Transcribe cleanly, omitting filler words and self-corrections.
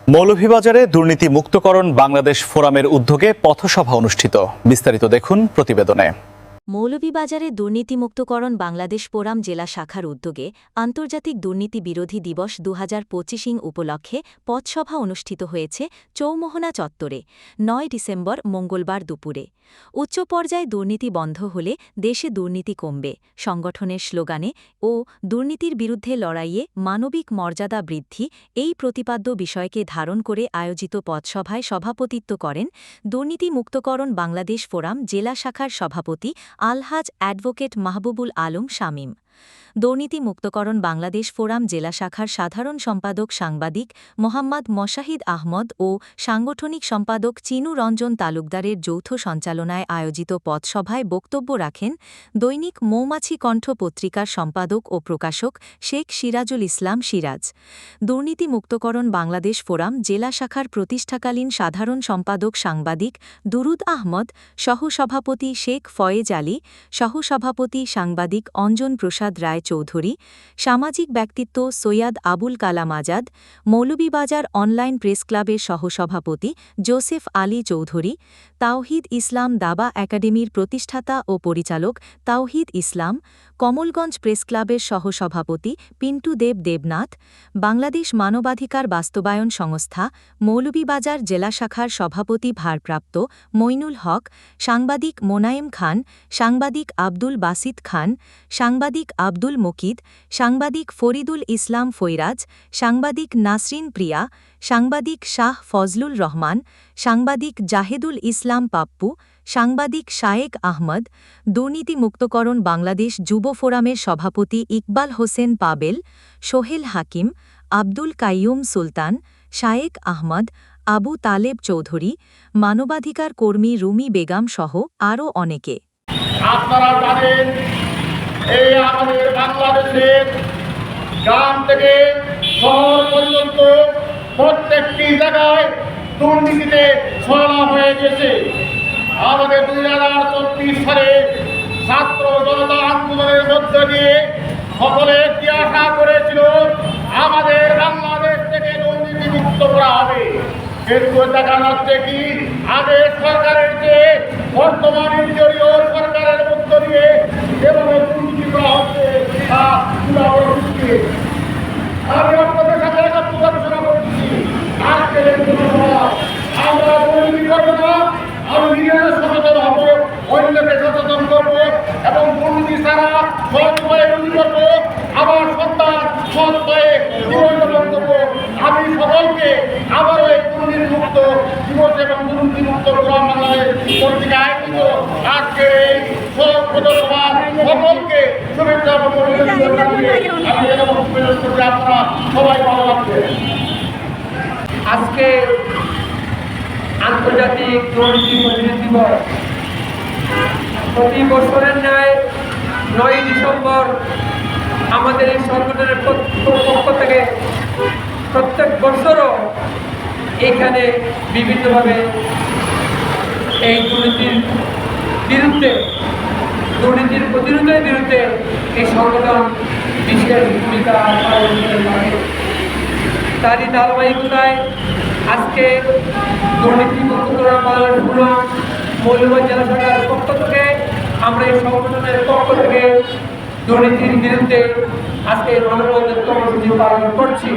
মৌলভীবাজারে দুর্নীতি মুক্তকরণ বাংলাদেশ ফোরামের উদ্যোগে পথসভা অনুষ্ঠিত। বিস্তারিত দেখুন প্রতিবেদনে। মৌলভীবাজারে দুর্নীতিমুক্তকরণ বাংলাদেশ ফোরাম জেলা শাখার উদ্যোগে আন্তর্জাতিক দুর্নীতি বিরোধী দিবস ২০২৫ উপলক্ষে পথসভা অনুষ্ঠিত হয়েছে চৌমোহনা চত্বরে ৯ ডিসেম্বর মঙ্গলবার দুপুরে। উচ্চ পর্যায়ে দুর্নীতি বন্ধ হলে দেশে দুর্নীতি কমবে সংগঠনের স্লোগানে ও দুর্নীতির বিরুদ্ধে লড়াইয়ে মানবিক মর্যাদা বৃদ্ধি এই প্রতিপাদ্য বিষয়কে ধারণ করে আয়োজিত পথসভায় সভাপতিত্ব করেন দুর্নীতি মুক্তকরণ বাংলাদেশ ফোরাম জেলা শাখার সভাপতি আলহাজ অ্যাডভোকেট মাহবুবুল আলম শামীম। দুর্নীতি মুক্তকরণ বাংলাদেশ ফোরাম জেলা শাখার সাধারণ সম্পাদক সাংবাদিক মোহাম্মদ মশাহিদ আহমদ ও সাংগঠনিক সম্পাদক চিনু রঞ্জন তালুকদারের যৌথ সঞ্চালনায় আয়োজিত পথসভায় বক্তব্য রাখেন দৈনিক মৌমাছি কণ্ঠ পত্রিকার সম্পাদক ও প্রকাশক শেখ সিরাজুল ইসলাম সিরাজ। দুর্নীতি মুক্তকরণ বাংলাদেশ ফোরাম জেলা শাখার প্রতিষ্ঠাকালীন সাধারণ সম্পাদক সাংবাদিক দুরুদ আহমদ, সহসভাপতি শেখ ফয়েজ আলী, সহসভাপতি সাংবাদিক অঞ্জন প্রসাদ রায় চৌধুরী, সামাজিক ব্যক্তিত্ব সৈয়দ আবুল কালাম আজাদ, মৌলভীবাজার অনলাইন প্রেস ক্লাবের সহসভাপতি জোসেফ আলী চৌধুরী, তাওহিদ ইসলাম দাবা একাডেমির প্রতিষ্ঠাতা ও পরিচালক তাওহিদ ইসলাম, কমলগঞ্জ প্রেস ক্লাবের সহসভাপতি পিন্টু দেব দেবনাথ, বাংলাদেশ মানবাধিকার বাস্তবায়ন সংস্থা মৌলভীবাজার জেলা শাখার সভাপতি ভারপ্রাপ্ত মইনুল হক, সাংবাদিক মোনায়েম খান, সাংবাদিক আব্দুল বাসিত খান, সাংবাদিক আব্দুল মকিদ, সাংবাদিক ফরিদুল ইসলাম ফৈরাজ, সাংবাদিক নাসরিন প্রিয়া, সাংবাদিক শাহ ফজলুল রহমান, সাংবাদিক জাহেদুল ইসলাম পাপ্পু, সাংবাদিক শায়েক আহমদ, দুর্নীতি মুক্তকরণ বাংলাদেশ যুব ফোরামের সভাপতি ইকবাল হোসেন পাবেল, সোহেল হাকিম, আব্দুল কাইয়ুম সুলতান, শায়েক আহমদ, আবু তালেব চৌধুরী, মানবাধিকার কর্মী রুমি বেগম সহ আরও অনেকে। আপনারা জানেন এই আমাদের বাংলাদেশের গ্রাম থেকে শহর পর্যন্ত প্রত্যেকটি জায়গায় দুর্নীতিতে ছড়ানো হয়ে গেছে। আমাদের ২০২৪ সালে ছাত্র জনতা আন্দোলনের মধ্য দিয়ে সকলে কি আশা করেছিল আমাদের বাংলাদেশ থেকে দুর্নীতি মুক্ত করা হবে, কিন্তু দেখা যাচ্ছে কি আগের সরকারের চেয়ে বর্তমান দলীয় সরকারের মধ্য দিয়ে যেভাবে দুর্নীতি করা হচ্ছে তা পুরো মুশকিল। আমি আপনাদের সাথে একটা প্রচারণা করছি, আজকের এই জনসভা আমরা দুর্নীতি করবো না, আমি নিজেদের সচেতন হব, অন্যকে সচেতন করবো এবং দুর্নীতি ছাড়া সৎ উপায়ে রুজি করবো, আমার সন্তান সৎ উপায়ে জীবনযাপন করবো। আমি সকলকে আবারও এই দুর্নীতি মুক্ত দিবস এবং দুর্নীতি মুক্ত ফোরাম বাংলাদেশ কর্তৃক আয়োজিত আজকের এই পথসভা সকলকে শুভেচ্ছা এবং আপনারা সবাই ভালো লাগবে। আজকে আন্তর্জাতিক দুর্নীতি বিরোধী দিবস। প্রতি বছরের ন্যায় ৯ ডিসেম্বর আমাদের এই সংগঠনের পক্ষ থেকে প্রত্যেক বছরও এখানে বিভিন্নভাবে এই দুর্নীতির বিরুদ্ধে, দুর্নীতির প্রতিরোধের বিরুদ্ধে এই সংগঠন বিশেষ ভূমিকা পালন করে থাকে। তারই ধারাবাহিকতায় আজকে দুর্নীতি মুক্তকরণ বাংলাদেশ ফোরাম মৌলভীবাজার জেলা শাখার পক্ষ থেকে আমরা এই সংগঠনের পক্ষ থেকে দুর্নীতির বিরুদ্ধে আজকে মানববন্ধন কর্মসূচি পালন করছি।